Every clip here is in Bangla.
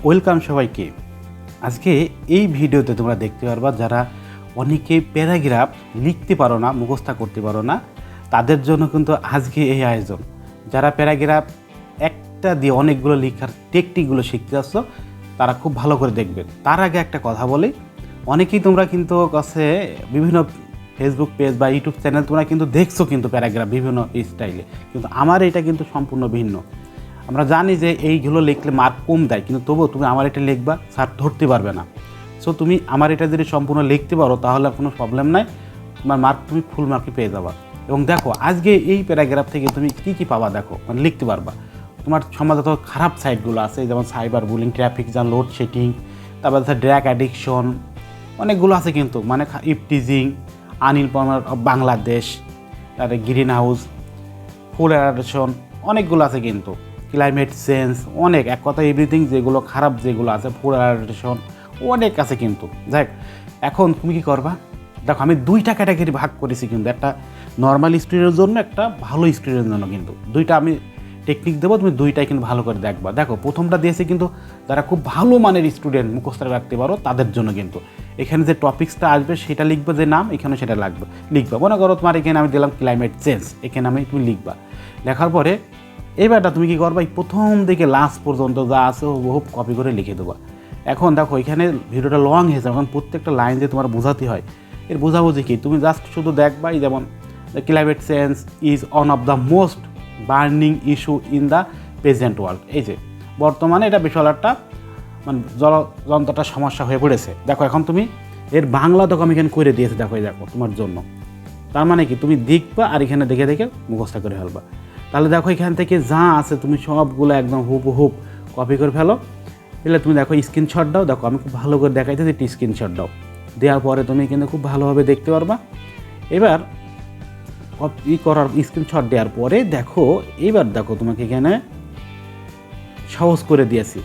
ওয়েলকাম সবাইকে। আজকে এই ভিডিওতে তোমরা দেখতে পারবা যারা অনেকে প্যারাগ্রাফ লিখতে পারো না, মুখস্থ করতে পারো না, তাদের জন্য কিন্তু আজকে এই আয়োজন। যারা প্যারাগ্রাফ একটা দিয়ে অনেকগুলো লেখার টেকনিকগুলো শিখতে যাচ্ছ তারা খুব ভালো করে দেখবেন। তার আগে একটা কথা বলি, অনেকেই তোমরা কিন্তু কাছে বিভিন্ন ফেসবুক পেজ বা ইউটিউব চ্যানেল তোমরা কিন্তু দেখছো কিন্তু প্যারাগ্রাফ বিভিন্ন স্টাইলে, কিন্তু আমার এটা কিন্তু সম্পূর্ণ ভিন্ন। আমরা জানি যে এইগুলো লিখলে মার্ক কম দেয়, কিন্তু তবুও তুমি আমার এটা লিখবা, স্যার ধরতে পারবে না। সো তুমি আমার এটা যদি সম্পূর্ণ লিখতে পারো তাহলে কোনো প্রবলেম নাই, তোমার মার্ক তুমি ফুল মার্কই পেয়ে যাবা। এবং দেখো আজকে এই প্যারাগ্রাফ থেকে তুমি কী পাবা, দেখো মানে লিখতে পারবা। তোমার সমাজে তো খারাপ সাইটগুলো আছে, যেমন cyber bullying, traffic jam, load shedding, তারপর ড্রাগ অ্যাডিকশন, অনেকগুলো আছে কিন্তু, মানে ইফটিজিং, আনএমপ্লয়মেন্ট অফ বাংলাদেশ, তারপরে গ্রিন হাউস, ফুড অ্যাডাকশন, অনেকগুলো আছে কিন্তু, ক্লাইমেট চেঞ্জ, অনেক, এক কথা এভরিথিং যেগুলো খারাপ যেগুলো আছে, ফুড অ্যাডাকশন অনেক আছে কিন্তু। যাই এখন তুমি কী করবা, দেখো আমি দুইটা ক্যাটাগরি ভাগ করেছি কিন্তু, একটা নর্মাল স্টুডেন্টের জন্য, একটা ভালো স্টুডেন্টের জন্য। কিন্তু দুইটা আমি টেকনিক দেবো, তুমি দুইটাই কিন্তু ভালো করে দেখবা। দেখো প্রথমটা দিয়েছি কিন্তু যারা খুব ভালো মানের স্টুডেন্ট মুখস্থ রাখতে পারো তাদের জন্য। কিন্তু এখানে যে টপিক্সটা আসবে সেটা লিখবে, যে নাম এখানে সেটা লাগবে, লিখবা। মনে করো তোমার এখানে আমি দিলাম ক্লাইমেট চেঞ্জ, এখানে তুমি লিখবা। লেখার পরে এবারটা তুমি কী করবা, এই প্রথম থেকে লাস্ট পর্যন্ত যা আছে হুবহু কপি করে লিখে দেবা। এখন দেখো এখানে ভিডিওটা লং হয়েছে, এখন প্রত্যেকটা লাইন যে তোমার বোঝাতে হয়, এর বোঝাবুঝি কি, তুমি জাস্ট শুধু দেখবা। এই যেমন climate change is one of the most burning issue in the present world. এই যে বর্তমানে এটা বিশাল একটা মানে জলযন্ত্রটা সমস্যা হয়ে পড়েছে। দেখো এখন তুমি এর বাংলা দেখো আমি এখানে করে দিয়েছি, দেখো এই দেখো তোমার জন্য। তার মানে কি, তুমি দেখবা আর এখানে দেখে দেখে মুখস্থ করে ফেলবা। তাহলে দেখো এখান থেকে যা আছে তুমি সবগুলো একদম হুবহুব কপি করে ফেলো। তাহলে তুমি দেখো স্ক্রিনশট দাও, দেখো আমি খুব ভালো করে দেখাইতেছি, একটি স্ক্রিনশট দাও। দেওয়ার পরে তুমি কিন্তু খুব ভালোভাবে দেখতে পারবা। এবার কপি করার স্ক্রিনশট দেওয়ার পরে দেখো, এবার দেখো তোমাকে এখানে সহজ করে দিয়েছি,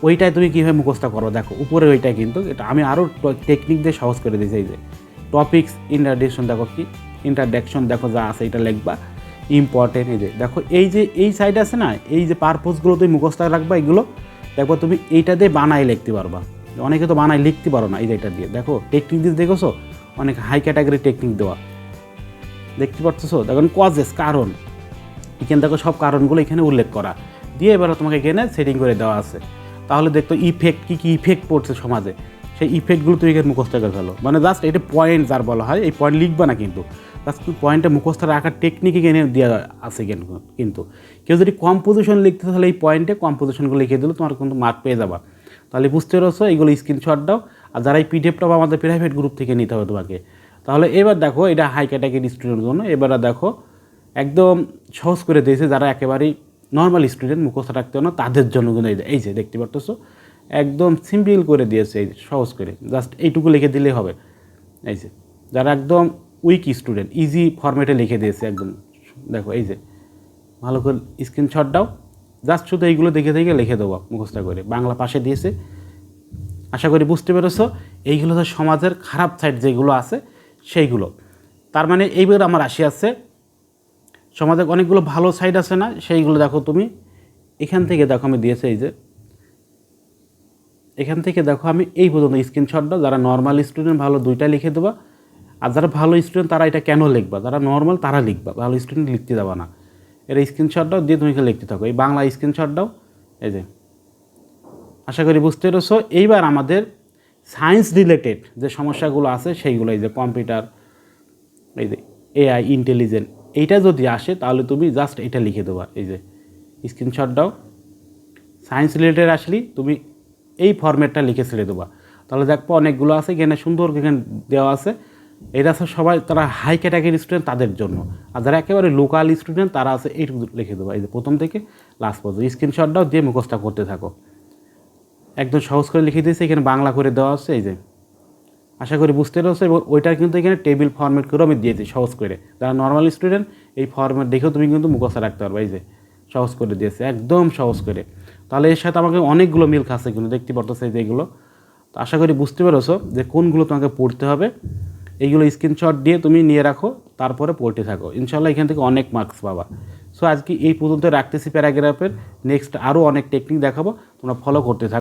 ওইটাই তুমি কীভাবে মুখস্থ করো। দেখো উপরে ওইটাই কিন্তু, এটা আমি আরও টেকনিক দিয়ে সহজ করে দিয়েছি। এই যে টপিক্স ইন্ট্রোডাকশন, দেখো কি ইন্ট্রোডাকশন, দেখো যা আছে এটা লিখবা। ইম্পর্টেন্ট, এই যে দেখো এই যে এই সাইড আছে না, এই যে পারপোজগুলো তুমি মুখস্থ রাখবা। এগুলো দেখো তুমি এইটা দিয়ে বানাই লিখতে পারবা। অনেকে তো বানাই লিখতে পারো না, এই যে এটা দিয়ে দেখো টেকনিক দিয়ে দেখেছো, অনেক হাই ক্যাটাগরি টেকনিক দেওয়া দেখতে পাচ্ছো। দেখুন কজেস, কারণ, এখানে দেখো সব কারণগুলো এখানে উল্লেখ করা দিয়ে এবার তোমাকে এখানে সেটিং করে দেওয়া আছে। তাহলে দেখতো ইফেক্ট কী কী ইফেক্ট পড়ছে সমাজে, সেই ইফেক্টগুলো তুমি এখানে মুখস্থ করে ফেলো। মানে জাস্ট এটা পয়েন্ট যার বলা হয়, এই পয়েন্ট লিখবা না কিন্তু, জাস্ট পয়েন্টটা মুখস্থ রাখার টেকনিক এখানে দেওয়া আছে কিন্তু। কেউ যদি কম্পোজিশন লিখতে তাহলে এই পয়েন্টে কম্পোজিশনগুলো লিখে দিলে তোমার কিন্তু মার্ক পেয়ে যাবা। তাহলে বুঝতে পারছো, এইগুলো স্ক্রিনশট দাও। আর যারা এই পিডিএফটা আমাদের প্রাইভেট গ্রুপ থেকে নিতে হবে তোমাকে। তাহলে এবার দেখো এটা হাই ক্যাটাগরি স্টুডেন্টের জন্য। এবার দেখো একদম সহজ করে দিয়েছে, যারা একেবারেই নর্মাল স্টুডেন্ট মুখস্থ রাখতে না তাদের জন্য কিন্তু এই যে দেখতে পারতেছো একদম সিম্পল করে দিয়েছে, এই সহজ করে জাস্ট এইটুকু লিখে দিলেই হবে। এই যে যারা একদম উইক স্টুডেন্ট ইজি ফরম্যাটে লিখে দিয়েছে একদম, দেখো এই যে ভালো করে স্ক্রিনশট দাও, জাস্ট শুধু এইগুলো দেখে দেখে লিখে দেবো মুখস্থ করে। বাংলা পাশে দিয়েছে, আশা করি বুঝতে পেরেছো। এইগুলো তো সমাজের খারাপ সাইড যেগুলো আছে সেইগুলো। তার মানে এইবার আমার আসি আছে সমাজে অনেকগুলো ভালো সাইড আছে না, সেইগুলো দেখো তুমি এখান থেকে দেখো আমি দিয়েছি। এই যে এখান থেকে দেখো আমি এই পর্যন্ত স্ক্রিনশট দাও। যারা নর্মাল স্টুডেন্ট ভালো দুইটা লিখে দেবা, আর যারা ভালো স্টুডেন্ট তারা এটা কেন লিখবা, যারা নর্মাল তারা লিখবা, ভালো স্টুডেন্ট লিখতে দেবা না। এর স্ক্রিনশট দাও দিয়ে তুমি লিখতে থাকো, এই বাংলা স্ক্রিনশট দাও। এই যে আশা করি বুঝতে পেরেছো। এইবার আমাদের সায়েন্স রিলেটেড যে সমস্যাগুলো আছে সেইগুলো, এই যে কম্পিউটার, এই যে এআই, ইন্টেলিজেন্ট, এইটা যদি আসে তাহলে তুমি জাস্ট এটা লিখে দেবা। এই যে স্ক্রিনশট দাও, সায়েন্স রিলেটেড আসলেই তুমি এই ফরম্যাটটা লিখে ছেড়ে দেবা। তাহলে দেখবো অনেকগুলো আছে এখানে সুন্দর এখানে দেওয়া আছে। এটা আছে সবাই তারা হাই ক্যাটাগরি স্টুডেন্ট তাদের জন্য, আর যারা একেবারে লোকাল স্টুডেন্ট তারা আছে এইটুকু লিখে দেবা। এই যে প্রথম থেকে লাস্ট পর্যন্ত স্ক্রিনশট দাও দিয়ে মুখস্থ করতে থাকো। একদম সহজ করে লিখে দিয়েছে, এখানে বাংলা করে দেওয়া আছে। এই যে আশা করি বুঝতে পেরেছো। এবং ওইটার কিন্তু এখানে টেবিল ফরম্যাট করেও আমি দিয়েছি সহজ করে। যারা নর্মাল স্টুডেন্ট এই ফরম্যাট দেখেও তুমি কিন্তু মুখস্থ রাখতে পারবে। এই যে সহজ করে দিয়েছে, একদম সহজ করে। তাহলে এর সাথে আমাকে অনেকগুলো মিল খাচ্ছে কিন্তু দেখতে পারতেছে এই যে এগুলো। তো আশা করি বুঝতে পেরেছো যে কোনগুলো তোমাকে পড়তে হবে। এইগুলো স্ক্রিনশট দিয়ে তুমি নিয়ে রাখো, তারপরে পড়তে থাকো, ইনশাল্লাহ এখান থেকে অনেক মার্কস পাবা। সো আজকে এই পর্যন্ত রাখতেছি প্যারাগ্রাফের। নেক্সট আরও অনেক টেকনিক দেখাবো, তোমরা ফলো করতে থাকো।